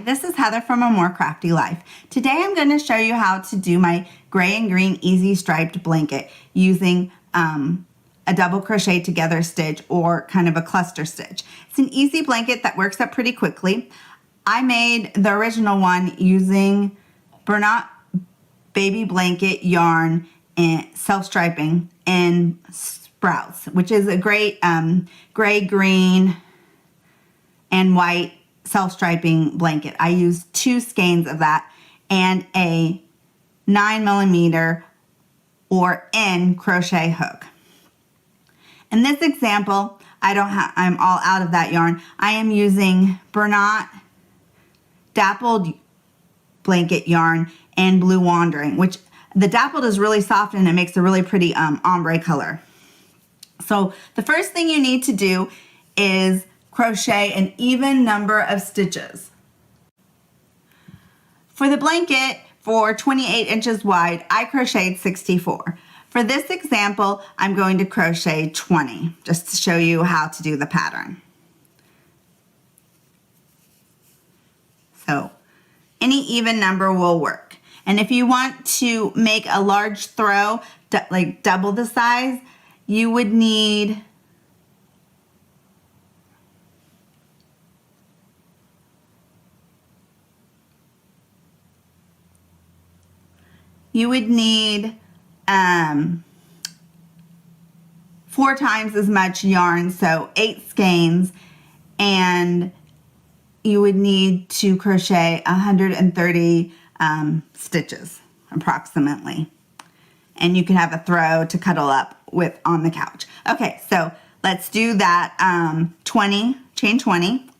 this is Heather from A More Crafty Life. Today I'm going to show you how to do my gray and green easy striped blanket using a double crochet together stitch or kind of a cluster stitch. It's an easy blanket that works up pretty quickly. I made the original one using Bernat Blanket Yarn and Self-Striping in Sprouts, which is a great gray, green, and white self-striping blanket. I used 2 skeins of that and a 9mm or N crochet hook. In this example, I'm all out of that yarn. I am using Bernat Dappled Blanket Yarn and Blue Wandering, which the dappled is really soft and it makes a really pretty ombre color. So the first thing you need to do is crochet an even number of stitches. For the blanket, for 28 inches wide, I crocheted 64. For this example, I'm going to crochet 20, just to show you how to do the pattern. So any even number will work. And if you want to make a large throw, like double the size, you would need you would need 4 times as much yarn, so 8 skeins, and you would need to crochet 130 stitches approximately. And you can have a throw to cuddle up with on the couch. Okay, so let's do that 20, chain 20.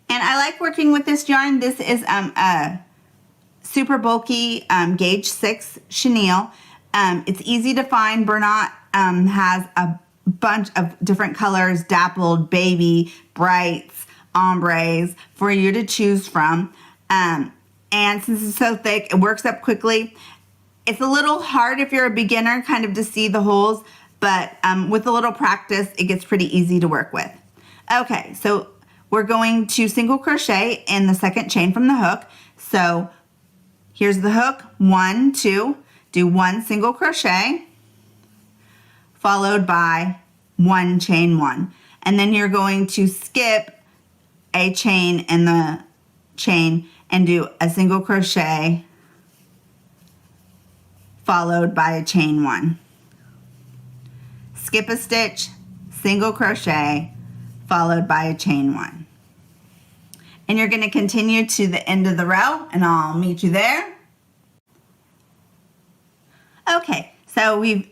And I like working with this yarn. This is a super bulky gauge 6 chenille. It's easy to find. Bernat has a bunch of different colors, dappled, baby, brights, ombres for you to choose from. And since it's so thick, it works up quickly. It's a little hard if you're a beginner kind of to see the holes, but with a little practice, it gets pretty easy to work with. Okay, so we're going to single crochet in the second chain from the hook. So here's the hook, 1, 2, do 1 single crochet, followed by 1 chain 1. And then you're going to skip a chain in the chain and do a single crochet, followed by a chain 1. Skip a stitch, single crochet, followed by a chain 1. And you're going to continue to the end of the row, and I'll meet you there. Okay, so we're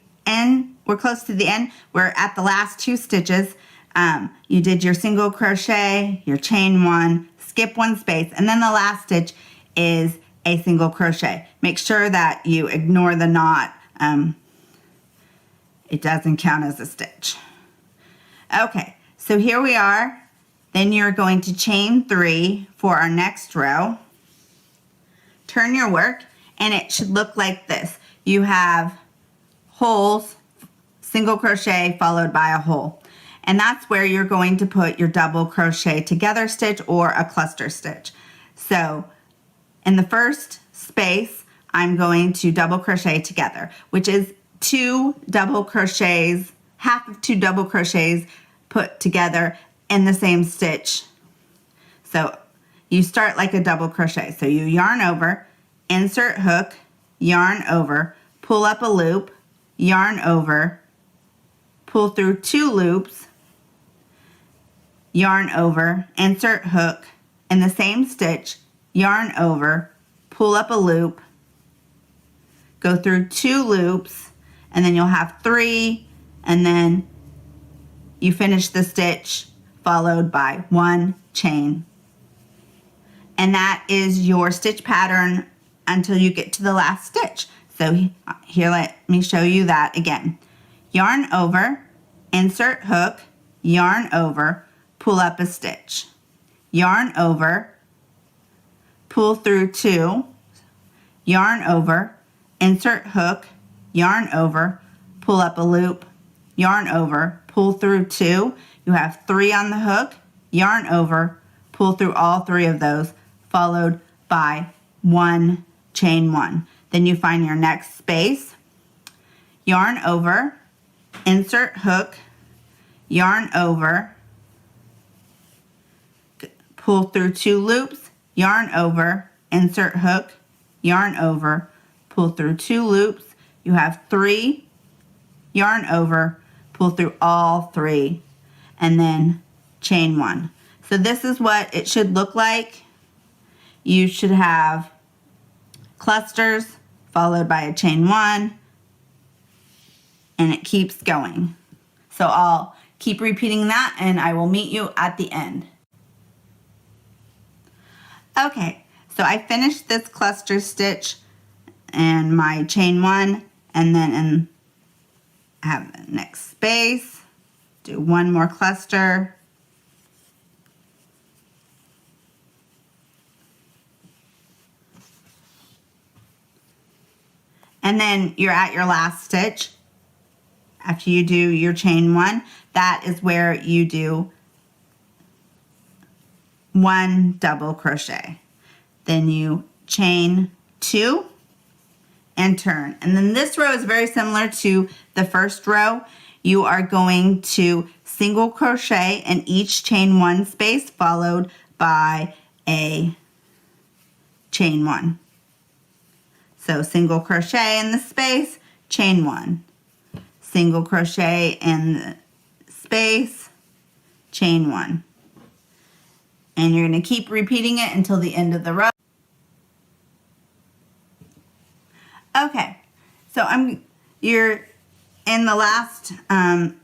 close to the end. We're at the last 2 stitches. You did your single crochet, your chain 1, skip 1 space, and then the last stitch is a single crochet. Make sure that you ignore the knot. It doesn't count as a stitch. Okay, so here we are. Then you're going to chain 3 for our next row. Turn your work, and it should look like this. You have holes, single crochet followed by a hole. And that's where you're going to put your double crochet together stitch or a cluster stitch. So in the first space, I'm going to double crochet together, which is 2 double crochets, half of 2 double crochets put together in the same stitch. So you start like a double crochet. So you yarn over, insert hook, yarn over, pull up a loop, yarn over, pull through 2 loops, yarn over, insert hook, in the same stitch, yarn over, pull up a loop, go through 2 loops, and then you'll have 3, and then you finish the stitch followed by 1 chain. And that is your stitch pattern until you get to the last stitch. So here, let me show you that again. Yarn over, insert hook, yarn over, pull up a stitch. Yarn over, pull through 2, yarn over, insert hook, yarn over, pull up a loop, yarn over, pull through 2. You have 3 on the hook, yarn over, pull through all 3 of those, followed by 1 chain 1. Then you find your next space, yarn over, insert hook, yarn over, pull through 2 loops, yarn over, insert hook, yarn over, pull through 2 loops. You have 3, yarn over, pull through all 3, and then chain 1. So this is what it should look like. You should have clusters followed by a chain 1, and it keeps going. So I'll keep repeating that, and I will meet you at the end. Okay, so I finished this cluster stitch and my chain 1, and then I have the next space, do 1 more cluster, and then you're at your last stitch. After you do your chain 1, that is where you do 1 double crochet. Then you chain 2 and turn. And then this row is very similar to the first row. You are going to single crochet in each chain 1 space, followed by a chain 1. So single crochet in the space, chain 1. Single crochet in the space, chain 1. And you're going to keep repeating it until the end of the row. Okay, so you're in the last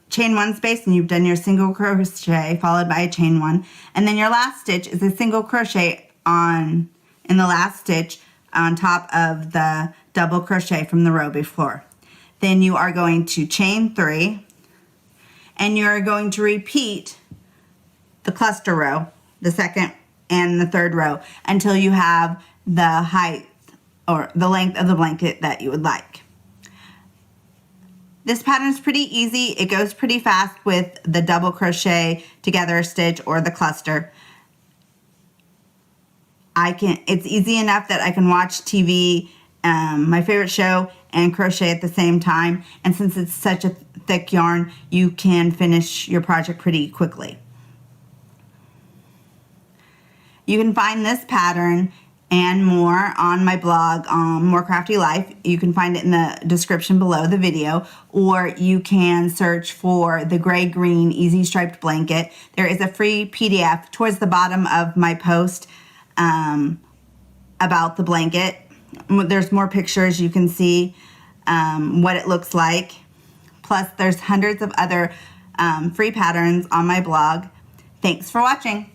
chain 1 space, and you've done your single crochet followed by a chain 1, and then your last stitch is a single crochet in the last stitch on top of the double crochet from the row before. Then you are going to chain 3, and you're going to repeat the cluster row, the second and the third row, until you have the height or the length of the blanket that you would like. This pattern is pretty easy. It goes pretty fast with the double crochet together stitch or the cluster. It's easy enough that I can watch TV, my favorite show, and crochet at the same time. And since it's such a thick yarn, you can finish your project pretty quickly. You can find this pattern and more on my blog, More Crafty Life. You can find it in the description below the video, or you can search for the gray-green easy striped blanket. There is a free PDF towards the bottom of my post about the blanket. There's more pictures. You can see what it looks like. Plus, there's hundreds of other free patterns on my blog. Thanks for watching.